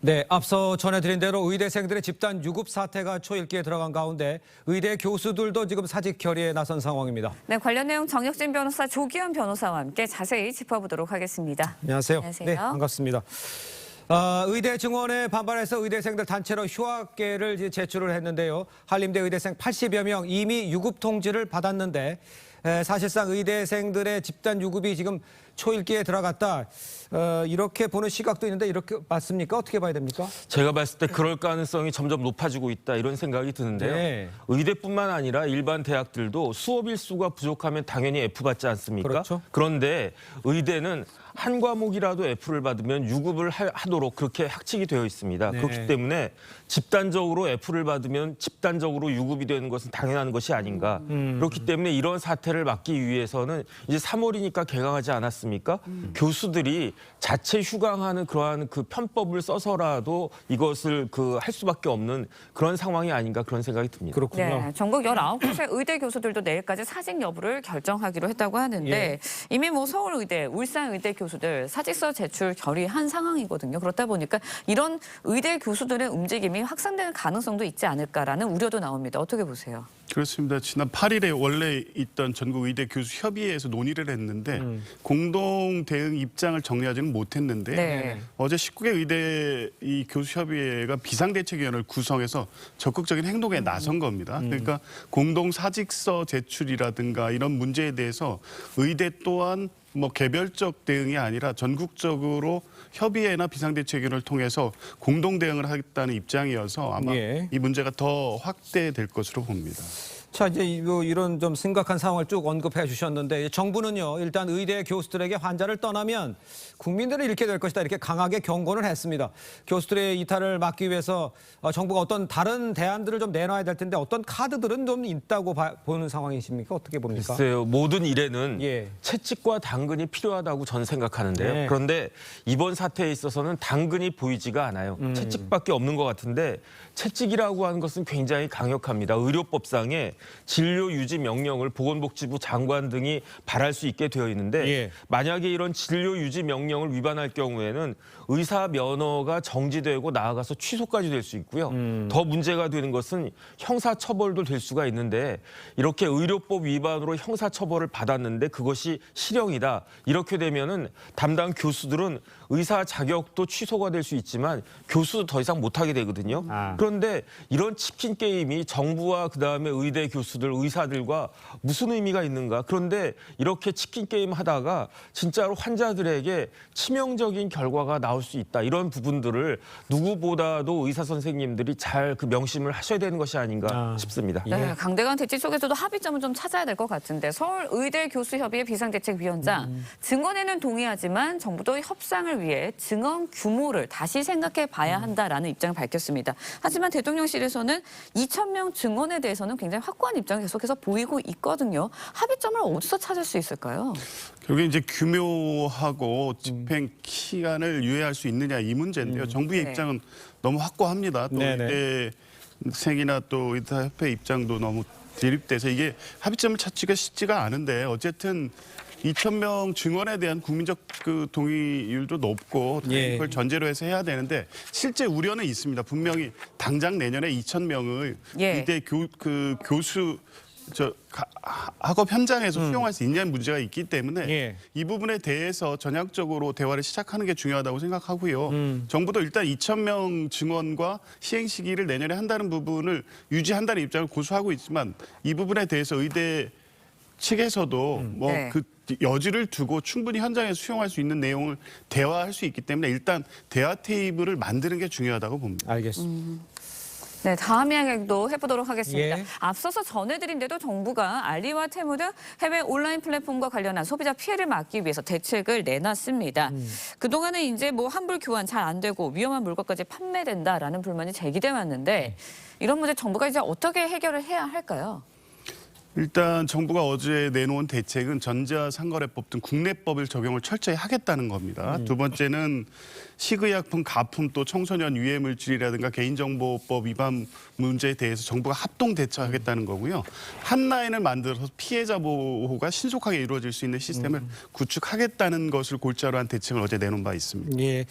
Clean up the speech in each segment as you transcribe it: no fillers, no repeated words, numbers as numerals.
네, 앞서 전해드린 대로 의대생들의 집단 유급 사태가 초읽기에 들어간 가운데 의대 교수들도 지금 사직 결의에 나선 상황입니다. 네, 관련 내용 정혁진 변호사, 조기현 변호사와 함께 자세히 짚어보도록 하겠습니다. 안녕하세요. 안녕하세요. 네, 반갑습니다. 의대 증원에 반발해서 의대생들 단체로 휴학계를 제출을 했는데요. 한림대 의대생 80여 명 이미 유급 통지를 받았는데 사실상 의대생들의 집단 유급이 지금 초읽기에 들어갔다. 이렇게 보는 시각도 있는데 이렇게 맞습니까? 어떻게 봐야 됩니까? 제가 봤을 때 그럴 가능성이 점점 높아지고 있다 이런 생각이 드는데요. 네. 의대뿐만 아니라 일반 대학들도 수업 일수가 부족하면 당연히 F 받지 않습니까? 그렇죠. 그런데 의대는 한 과목이라도 F를 받으면 유급을 하도록 그렇게 학칙이 되어 있습니다. 네. 그렇기 때문에 집단적으로 F를 받으면 집단적으로 유급이 되는 것은 당연한 것이 아닌가. 그렇기 때문에 이런 사태를 막기 위해서는 이제 3월이니까 개강하지 않았습니까? 교수들이 자체 휴강하는 그러한 그 편법을 써서라도 이것을 할 수밖에 없는 그런 상황이 아닌가 그런 생각이 듭니다. 그렇군요. 네, 전국 19곳의 의대 교수들도 내일까지 사직 여부를 결정하기로 했다고 하는데 예. 이미 서울의대, 울산의대 교수들 사직서 제출 결의한 상황이거든요. 그렇다 보니까 이런 의대 교수들의 움직임이 확산되는 가능성도 있지 않을까라는 우려도 나옵니다. 어떻게 보세요? 그렇습니다. 지난 8일에 원래 있던 전국의대 교수협의회에서 논의를 했는데 공동 대응 입장을 정리하지는 못했는데 네. 어제 19개 의대 이 교수협의회가 비상대책위원회를 구성해서 적극적인 행동에 나선 겁니다. 그러니까 공동 사직서 제출이라든가 이런 문제에 대해서 의대 또한 개별적 대응이 아니라 전국적으로 협의회나 비상대책위원회를 통해서 공동 대응을 하겠다는 입장이어서 아마 예. 이 문제가 더 확대될 것으로 봅니다. 자, 이제 이런 좀 심각한 상황을 쭉 언급해 주셨는데 정부는요, 일단 의대 교수들에게 환자를 떠나면 국민들을 잃게 될 것이다 이렇게 강하게 경고를 했습니다. 교수들의 이탈을 막기 위해서 정부가 어떤 다른 대안들을 좀 내놔야 될 텐데 어떤 카드들은 좀 있다고 보는 상황이십니까? 어떻게 봅니까? 글쎄요. 모든 일에는 예. 채찍과 당근이 필요하다고 저는 생각하는데요. 네. 그런데 이번 사태에 있어서는 당근이 보이지가 않아요. 채찍밖에 없는 것 같은데 채찍이라고 하는 것은 굉장히 강력합니다. 의료법상에 진료 유지 명령을 보건복지부 장관 등이 발할 수 있게 되어 있는데 예. 만약에 이런 진료 유지 명령을 위반할 경우에는 의사 면허가 정지되고 나아가서 취소까지 될 수 있고요. 더 문제가 되는 것은 형사처벌도 될 수가 있는데 이렇게 의료법 위반으로 형사처벌을 받았는데 그것이 실형이다. 이렇게 되면은 담당 교수들은 의사 자격도 취소가 될 수 있지만 교수도 더 이상 못하게 되거든요. 그런데 이런 치킨 게임이 정부와 그다음에 의대 교수들, 의사들과 무슨 의미가 있는가. 그런데 이렇게 치킨 게임 하다가 진짜로 환자들에게 치명적인 결과가 나올 수 있다. 이런 부분들을 누구보다도 의사 선생님들이 잘 그 명심을 하셔야 되는 것이 아닌가 싶습니다. 네, 강대강 대치 속에서도 합의점을 좀 찾아야 될 것 같은데 서울의대 교수협의회 비상대책위원장 증언에는 동의하지만 정부도 협상을 위해 증언 규모를 다시 생각해 봐야 한다라는 입장을 밝혔습니다. 하지만 대통령실에서는 2,000명 증언에 대해서는 굉장히 확고한 입장을 계속해서 보이고 있거든요. 합의점을 어디서 찾을 수 있을까요? 결국에 이제 규모하고 집행 기간을 유예할 수 있느냐 이 문제인데요. 정부의 네. 입장은 너무 확고합니다. 또 네네. 의대생이나 또 의사협회 입장도 너무 대립돼서 이게 합의점을 찾기가 쉽지가 않은데 어쨌든 2,000명 증언에 대한 국민적 그 동의율도 높고 예. 그걸 전제로 해서 해야 되는데 실제 우려는 있습니다. 분명히 당장 내년에 2,000명을 예. 의대 교수 학업 현장에서 수용할 수 있냐는 문제가 있기 때문에 예. 이 부분에 대해서 전향적으로 대화를 시작하는 게 중요하다고 생각하고요. 정부도 일단 2,000명 증원과 시행 시기를 내년에 한다는 부분을 유지한다는 입장을 고수하고 있지만 이 부분에 대해서 의대 측에서도 네. 그 여지를 두고 충분히 현장에서 수용할 수 있는 내용을 대화할 수 있기 때문에 일단 대화 테이블을 만드는 게 중요하다고 봅니다. 알겠습니다. 네, 다음 이야기도 해보도록 하겠습니다. 예. 앞서서 전해드린 대로 정부가 알리와 테무 등 해외 온라인 플랫폼과 관련한 소비자 피해를 막기 위해서 대책을 내놨습니다. 그동안은 이제 환불 교환 잘 안 되고 위험한 물건까지 판매된다라는 불만이 제기돼 왔는데 이런 문제 정부가 이제 어떻게 해결을 해야 할까요? 일단 정부가 어제 내놓은 대책은 전자상거래법 등 국내법을 적용을 철저히 하겠다는 겁니다. 두 번째는 식의약품, 가품 또 청소년 유해 물질이라든가 개인정보법 위반 문제에 대해서 정부가 합동 대처하겠다는 거고요. 한 라인을 만들어서 피해자 보호가 신속하게 이루어질 수 있는 시스템을 구축하겠다는 것을 골자로 한 대책을 어제 내놓은 바 있습니다. 예.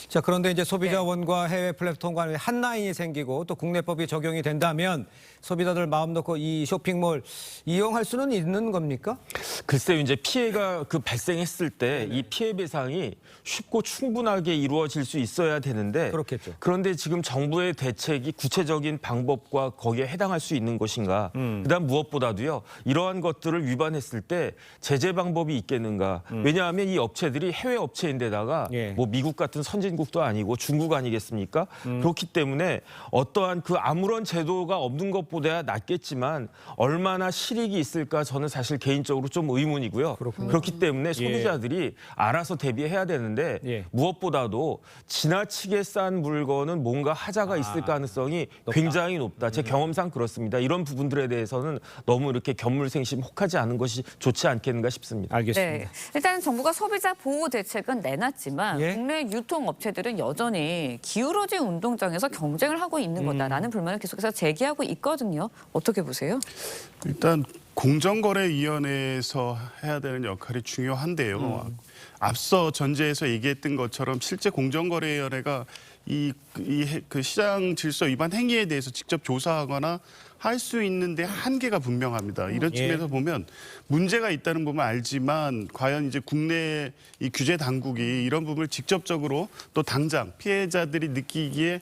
자, 그런데 이제 소비자원과 해외 플랫폼 간에 한 라인이 생기고 또 국내법이 적용이 된다면 소비자들 마음 놓고 이 쇼핑몰 이용할 수는 있는 겁니까? 글쎄요, 이제 피해가 발생했을 때 이 피해 배상이 쉽고 충분하게 이루어질 수 있어야 되는데 그렇겠죠. 그런데 지금 정부의 대책이 구체적인 방법과 거기에 해당할 수 있는 것인가? 그다음 무엇보다도요, 이러한 것들을 위반했을 때 제재 방법이 있겠는가? 왜냐하면 이 업체들이 해외 업체인데다가 예. 뭐 미국 같은 선진국도 아니고 중국 아니겠습니까? 그렇기 때문에 어떠한 아무런 제도가 없는 것보다 낫겠지만 얼마나 실익이 있을까 저는 사실 개인적으로 좀 의문이고요. 그렇기 때문에 소비자들이 알아서 대비해야 되는데 예. 무엇보다도 지나치게 싼 물건은 뭔가 하자가 있을 가능성이 굉장히 높다. 제 경험상 그렇습니다. 이런 부분들에 대해서는 너무 이렇게 견물생심 혹하지 않은 것이 좋지 않겠는가 싶습니다. 알겠습니다. 네, 일단 정부가 소비자 보호 대책은 내놨지만 예? 국내 유통업체들은 여전히 기울어진 운동장에서 경쟁을 하고 있는 거다라는 불만을 계속해서 제기하고 있거든요. 어떻게 보세요? 일단 공정거래위원회에서 해야 되는 역할이 중요한데요. 앞서 전제에서 얘기했던 것처럼 실제 공정거래위원회가 그 시장 질서 위반 행위에 대해서 직접 조사하거나 할 수 있는데 한계가 분명합니다. 이런 측면에서 보면 문제가 있다는 부분은 알지만 과연 이제 국내 이 규제 당국이 이런 부분을 직접적으로 또 당장 피해자들이 느끼기에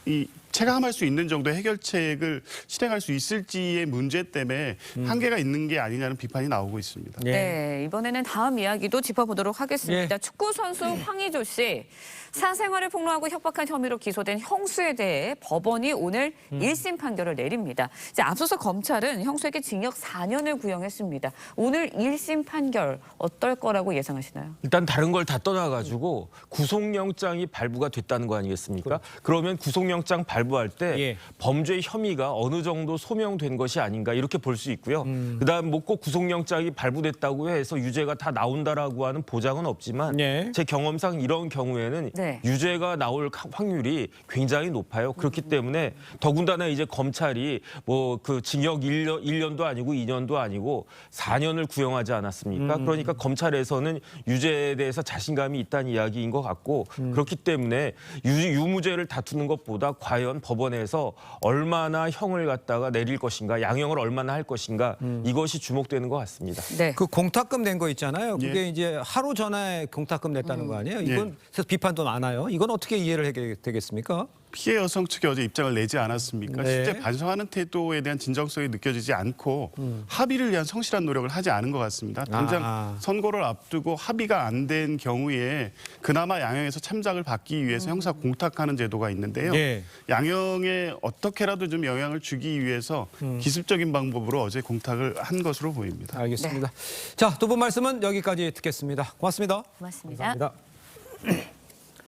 이 체감할 수 있는 정도의 해결책을 실행할 수 있을지의 문제 때문에 한계가 있는 게 아니냐는 비판이 나오고 있습니다. 예. 네, 이번에는 다음 이야기도 짚어보도록 하겠습니다. 예. 축구 선수 황의조 씨 사생활을 폭로하고 협박한 혐의로 기소된 형수에 대해 법원이 오늘 1심 판결을 내립니다. 이제 앞서서 검찰은 형수에게 징역 4년을 구형했습니다. 오늘 1심 판결 어떨 거라고 예상하시나요? 일단 다른 걸 다 떠나가지고 구속영장이 발부가 됐다는 거 아니겠습니까? 그러면 구속영장 발부할 때 예. 범죄 혐의가 어느 정도 소명된 것이 아닌가 이렇게 볼 수 있고요. 그다음 뭐 꼭 구속영장이 발부됐다고 해서 유죄가 다 나온다라고 하는 보장은 없지만 예. 제 경험상 이런 경우에는 네. 유죄가 나올 확률이 굉장히 높아요. 그렇기 때문에 더군다나 이제 검찰이 뭐 징역 1년도 아니고 2년도 아니고 4년을 구형하지 않았습니까? 그러니까 검찰에서는 유죄에 대해서 자신감이 있다는 이야기인 것 같고 그렇기 때문에 유무죄를 다투는 것보다 과연 법원에서 얼마나 형을 갖다가 내릴 것인가, 양형을 얼마나 할 것인가 이것이 주목되는 것 같습니다. 네. 그 공탁금 낸 거 있잖아요. 그게 예. 이제 하루 전에 공탁금 냈다는 거 아니에요? 이건 예. 그래서 비판도 많아요. 이건 어떻게 이해를 해야 되겠습니까? 피해 여성 측이 어제 입장을 내지 않았습니까? 네. 실제 반성하는 태도에 대한 진정성이 느껴지지 않고 합의를 위한 성실한 노력을 하지 않은 것 같습니다. 당장 선고를 앞두고 합의가 안 된 경우에 그나마 양형에서 참작을 받기 위해서 형사 공탁하는 제도가 있는데요. 예. 양형에 어떻게라도 좀 영향을 주기 위해서 기습적인 방법으로 어제 공탁을 한 것으로 보입니다. 알겠습니다. 자, 두 분 말씀은 여기까지 듣겠습니다. 고맙습니다. 고맙습니다. 감사합니다.